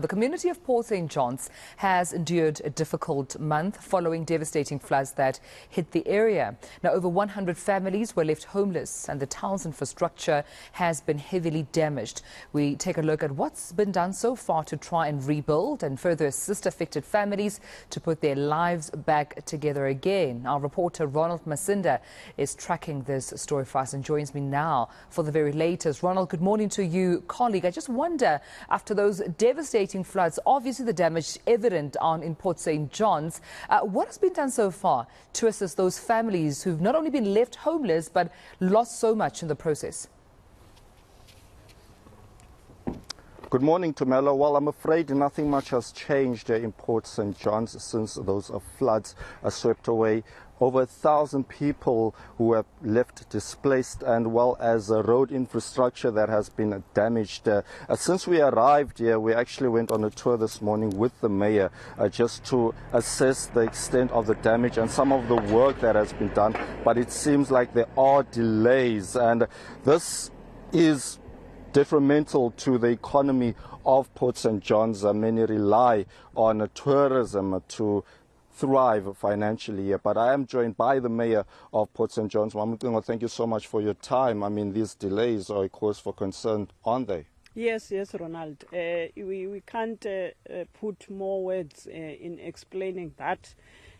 The community of Port St. John's has endured a difficult month following devastating floods that hit the area. Now, over 100 families were left homeless and the town's infrastructure has been heavily damaged. We take a look at what's been done so far to try and rebuild and further assist affected families to put their lives back together again. Our reporter Ronald Masinda is tracking this story for us and joins me now for the very latest. Ronald, good morning to you, colleague. I just wonder, after those devastating floods, obviously the damage evident in Port St. John's. What has been done so far to assist those families who've not only been left homeless but lost so much in the process? Good morning, Tumelo. Well, I'm afraid nothing much has changed in Port St. John's since those floods swept away over 1,000 people who have left displaced, and well as road infrastructure that has been damaged. Since we arrived here, we actually went on a tour this morning with the mayor just to assess the extent of the damage and some of the work that has been done. But it seems like there are delays, and this is detrimental to the economy of Port St. John's. Many rely on tourism to thrive financially. But I am joined by the mayor of Port St. John's. Thank you so much for your time. I mean, these delays are a cause for concern, aren't they? Yes, Ronald. We can't put more words in explaining that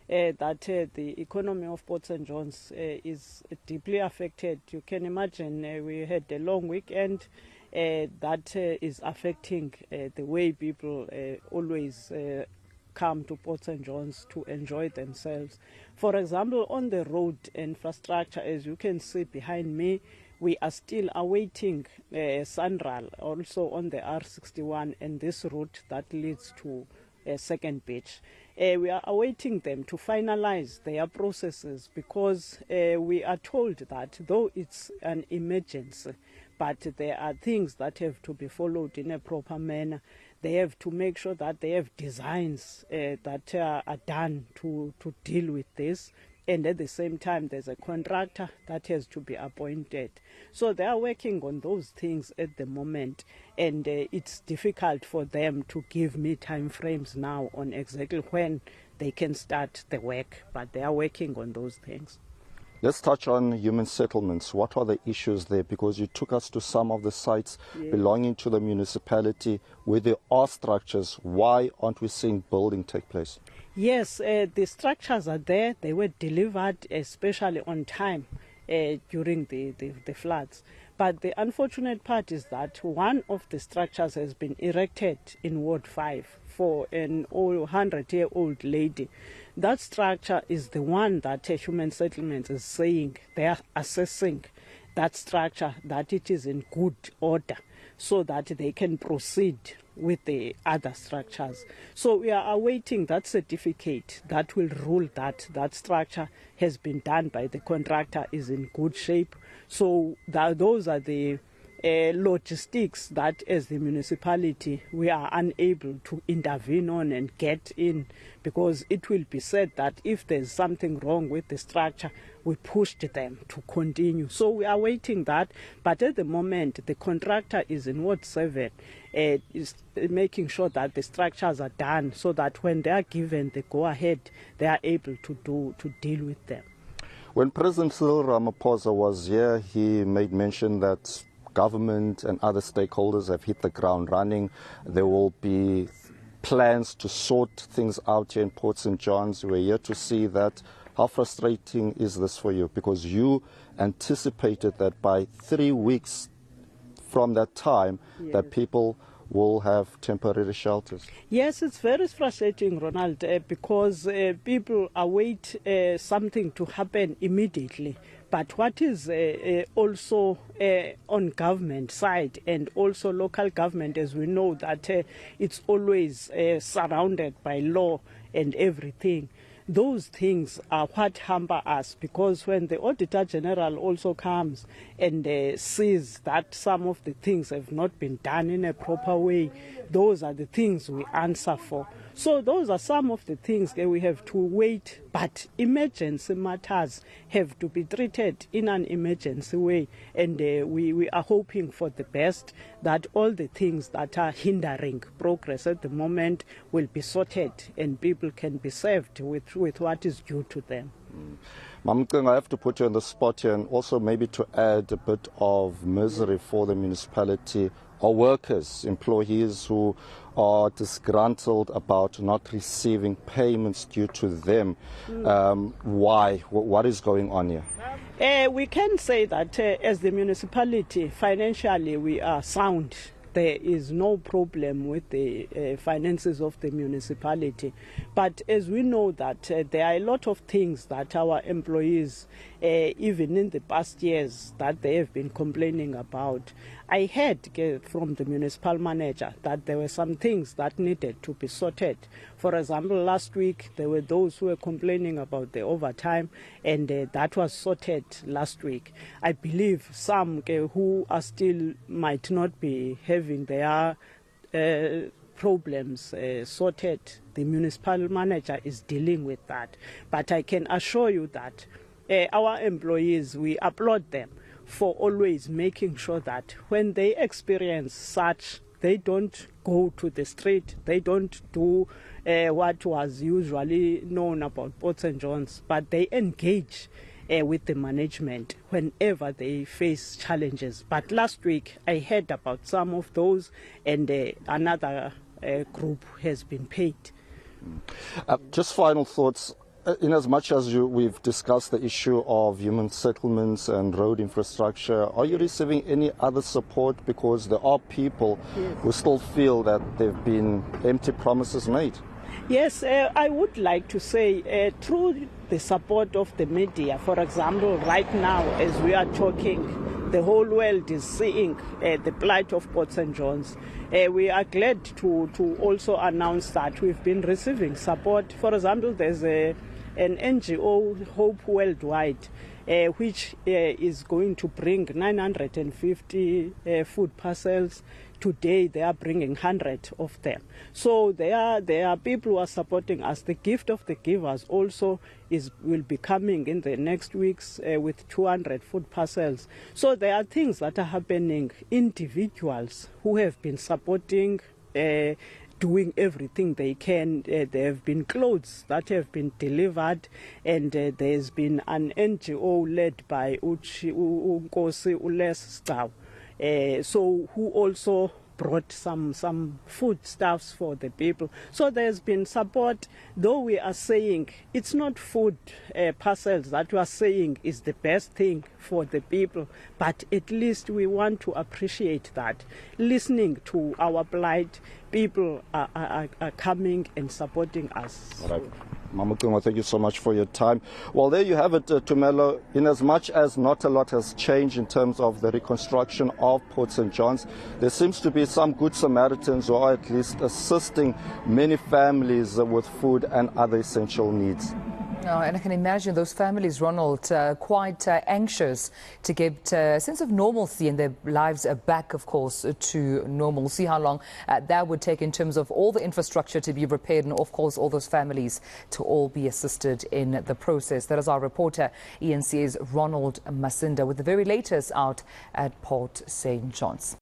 the economy of Port St. John's is deeply affected. You can imagine we had a long weekend. That is affecting the way people always come to Port St. John's to enjoy themselves. For example, on the road infrastructure, as you can see behind me, we are still awaiting Sandral, also on the R61 and this route that leads to Second Beach. We are awaiting them to finalize their processes because we are told that though it's an emergency, but there are things that have to be followed in a proper manner. They have to make sure that they have designs that are done to deal with this. And at the same time, there's a contractor that has to be appointed. So they are working on those things at the moment. And it's difficult for them to give me time frames now on exactly when they can start the work. But they are working on those things. Let's touch on human settlements. What are the issues there? Because you took us to some of the sites belonging to the municipality where there are structures. Why aren't we seeing building take place? Yes, the structures are there. They were delivered especially on time during the floods. But the unfortunate part is that one of the structures has been erected in Ward 5 for an 100-year-old lady. That structure is the one that Human Settlements is saying they are assessing that structure, that it is in good order so that they can proceed with the other structures. So we are awaiting that certificate that will rule that that structure has been done by the contractor, is in good shape. So those are the logistics that as the municipality we are unable to intervene on and get in, because it will be said that if there's something wrong with the structure, we pushed them to continue. So we are waiting that, but at the moment the contractor is in Ward 7, is making sure that the structures are done so that when they are given the go-ahead, they are able to deal with them. When President Cyril Ramaphosa was here, he made mention that government and other stakeholders have hit the ground running. There will be plans to sort things out here in Port St. John's. We're here to see that. How frustrating is this for you? Because you anticipated that by 3 weeks from that time, that people will have temporary shelters. Yes, it's very frustrating, Ronald, because people await something to happen immediately. But what is also on government side and also local government, as we know that it's always surrounded by law and everything. Those things are what hamper us, because when the Auditor General also comes and sees that some of the things have not been done in a proper way, those are the things we answer for. So those are some of the things that we have to wait, but emergency matters have to be treated in an emergency way, and we are hoping for the best, that all the things that are hindering progress at the moment will be sorted and people can be served with what is due to them. Mamkeng, I have to put you on the spot here, and also maybe to add a bit of misery for the municipality or workers, employees who are disgruntled about not receiving payments due to them. Why? What is going on here? We can say that as the municipality, financially we are sound. There is no problem with the finances of the municipality. But as we know that there are a lot of things that our employees, even in the past years, that they have been complaining about. I heard from the municipal manager that there were some things that needed to be sorted. For example, last week there were those who were complaining about the overtime, and that was sorted last week. I believe some who are still might not be having their problems sorted. The municipal manager is dealing with that. But I can assure you that our employees, we applaud them for always making sure that when they experience such, they don't go to the street, they don't do what was usually known about Port St. John's, but they engage with the management whenever they face challenges. But last week I heard about some of those, and another group has been paid. Just final thoughts. In as much as we've discussed the issue of human settlements and road infrastructure, are you receiving any other support? Because there are people who still feel that there have been empty promises made. Yes, I would like to say through the support of the media, for example, right now as we are talking, the whole world is seeing the plight of Port St. John's. We are glad to also announce that we've been receiving support. For example, there's an NGO, Hope Worldwide, which is going to bring 950 food parcels. Today they are bringing 100 of them. So there are people who are supporting us. The gift of the givers also will be coming in the next weeks with 200 food parcels. So there are things that are happening. Individuals who have been supporting, doing everything they can. There have been clothes that have been delivered, and there's been an NGO led by Nkosi Ules Staw, so who also brought some foodstuffs for the people. So there's been support, though we are saying it's not food parcels that we are saying is the best thing for the people, but at least we want to appreciate that. Listening to our plight, people are coming and supporting us. All right. Mamukungwa, thank you so much for your time. Well, there you have it, Tumelo. In as much as not a lot has changed in terms of the reconstruction of Port St. John's, there seems to be some good Samaritans who are at least assisting many families with food and other essential needs. Oh, and I can imagine those families, Ronald, quite anxious to get a sense of normalcy in their lives back, of course, to normal. See how long that would take in terms of all the infrastructure to be repaired and, of course, all those families to all be assisted in the process. That is our reporter, eNCA's Ronald Masinda, with the very latest out at Port St. John's.